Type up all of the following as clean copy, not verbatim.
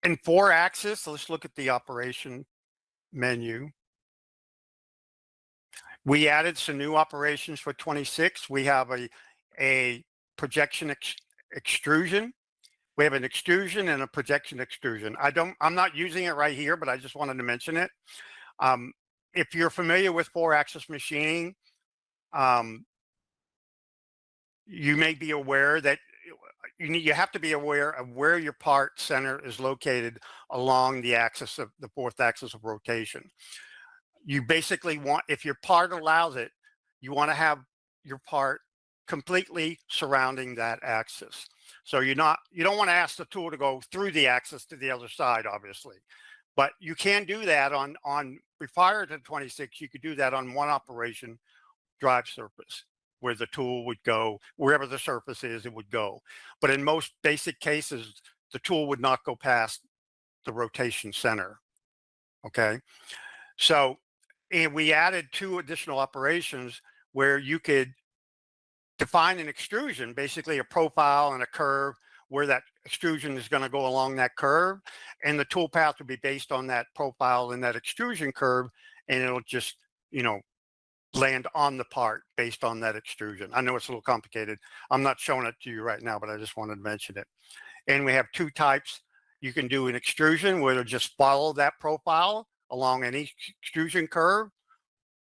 In 4-axis, let's look at the operation menu. We added some new operations for 26. We have a projection extrusion. We have an extrusion and a projection extrusion. I'm not using it right here, but I just wanted to mention it. If you're familiar with 4-axis machining, you may be aware that you have to be aware of where your part center is located along the axis of the 4th axis of rotation. You basically want, if your part allows it, you want to have your part completely surrounding that axis. So you don't want to ask the tool to go through the axis to the other side, obviously, but you can do that on prior to 26. You could do that on one operation, drive surface, where the tool would go wherever the surface is, it would go. But in most basic cases, the tool would not go past the rotation center. Okay, so and we added 2 additional operations where you could define an extrusion, basically a profile and a curve, where that extrusion is going to go along that curve, and the tool path will be based on that profile and that extrusion curve, and it'll just, land on the part based on that extrusion. I know it's a little complicated. I'm not showing it to you right now, but I just wanted to mention it. And we have 2 types. You can do an extrusion where it'll just follow that profile along any extrusion curve,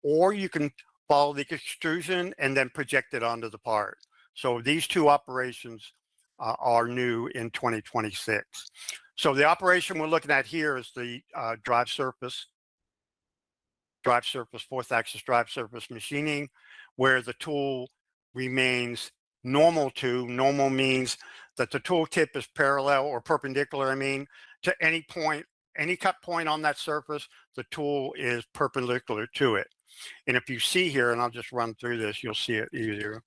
or you can follow the extrusion and then project it onto the part. So these 2 operations are new in 2026. So the operation we're looking at here is the drive surface, 4th axis drive surface machining, where the tool remains normal to. Normal means that the tool tip is parallel or perpendicular, to any point, any cut point on that surface, the tool is perpendicular to it. And if you see here, and I'll just run through this, you'll see it easier.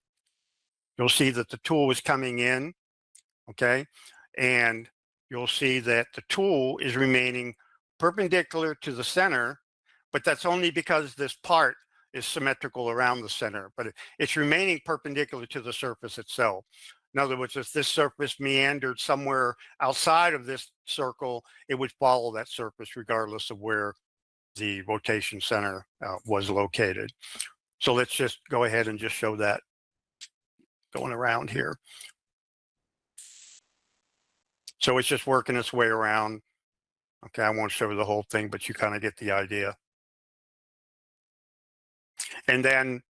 You'll see that the tool is coming in, okay? And you'll see that the tool is remaining perpendicular to the center, but that's only because this part is symmetrical around the center, but it's remaining perpendicular to the surface itself. In other words, if this surface meandered somewhere outside of this circle, it would follow that surface regardless of where the rotation center was located. So let's just go ahead and just show that going around here. So it's just working its way around. Okay, I won't show the whole thing, but you kind of get the idea. And then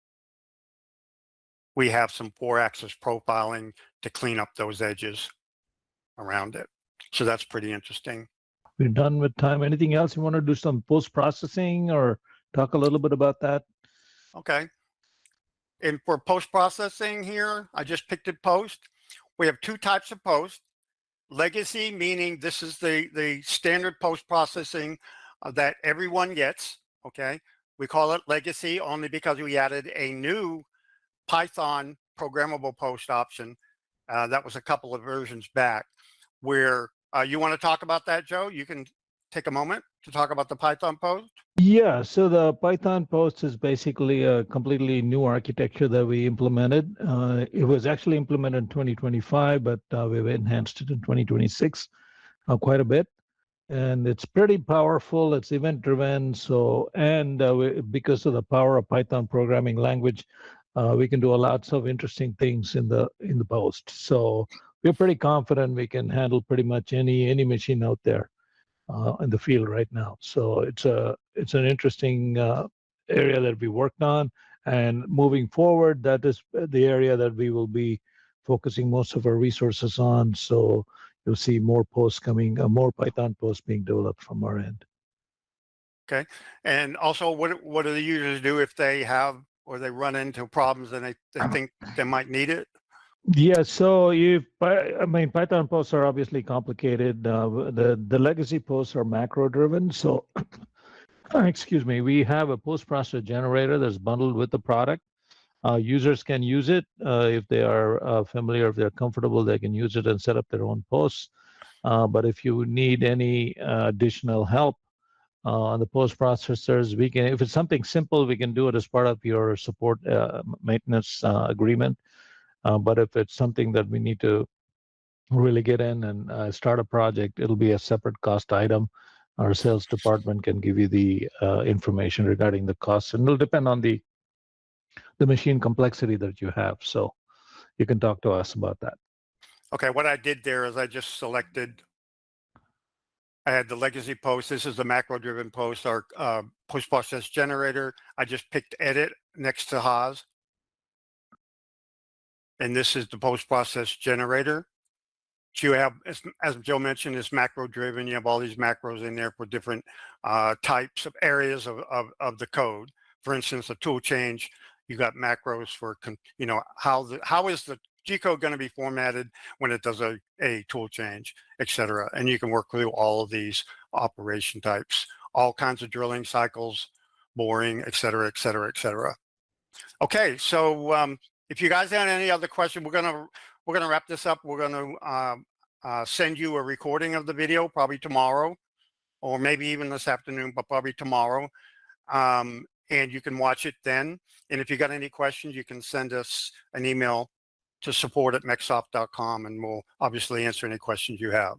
we have some 4-axis profiling to clean up those edges around it. So that's pretty interesting. We're done with time. Anything else you want to do, some post-processing or talk a little bit about that? Okay. And for post-processing here, I just picked it post. We have 2 types of post. Legacy, meaning this is the standard post-processing that everyone gets, okay? We call it legacy only because we added a new Python programmable post option. That was a couple of versions back, where you want to talk about that, Joe? You can take a moment to talk about the Python post. Yeah, so the Python post is basically a completely new architecture that we implemented. It was actually implemented in 2025, but we've enhanced it in 2026 quite a bit. And it's pretty powerful. It's event driven. So, and because of the power of Python programming language, we can do lots of interesting things in the post. So we're pretty confident we can handle pretty much any machine out there in the field right now. So it's an interesting area that we worked on, and moving forward, that is the area that we will be focusing most of our resources on. So you'll see more posts coming, more Python posts being developed from our end. Okay. And also, what do the users do if they have or they run into problems and they think they might need it? Yeah, so Python posts are obviously complicated. The legacy posts are macro driven. So, excuse me, we have a post processor generator that's bundled with the product. Users can use it if they are familiar, if they're comfortable, they can use it and set up their own posts. But if you need any additional help on the post processors, we can. If it's something simple, we can do it as part of your support maintenance agreement. But if it's something that we need to really get in and start a project, it'll be a separate cost item. Our sales department can give you the information regarding the costs, and it'll depend on the machine complexity that you have. So you can talk to us about that. Okay, what I did there is I just selected, I had the legacy post. This is the macro driven post, our post process generator. I just picked edit next to Haas. And this is the post process generator. So you have, as Joe mentioned, it's macro driven. You have all these macros in there for different types of areas of the code. For instance, a tool change, you got macros for, you know, how is the G code going to be formatted when it does a tool change, et cetera. And you can work through all of these operation types, all kinds of drilling cycles, boring, et cetera, et cetera, et cetera. Okay, so if you guys have any other questions, we're gonna wrap this up. We're gonna send you a recording of the video probably tomorrow, or maybe even this afternoon, but probably tomorrow. And you can watch it then. And if you got any questions, you can send us an email to support@mecsoft.com, and we'll obviously answer any questions you have.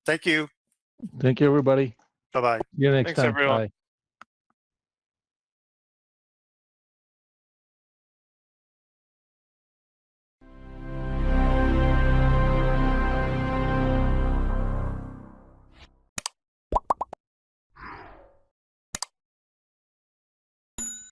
Thank you. Thank you, everybody. Bye-bye. See you next Thanks, time. everyone. Bye.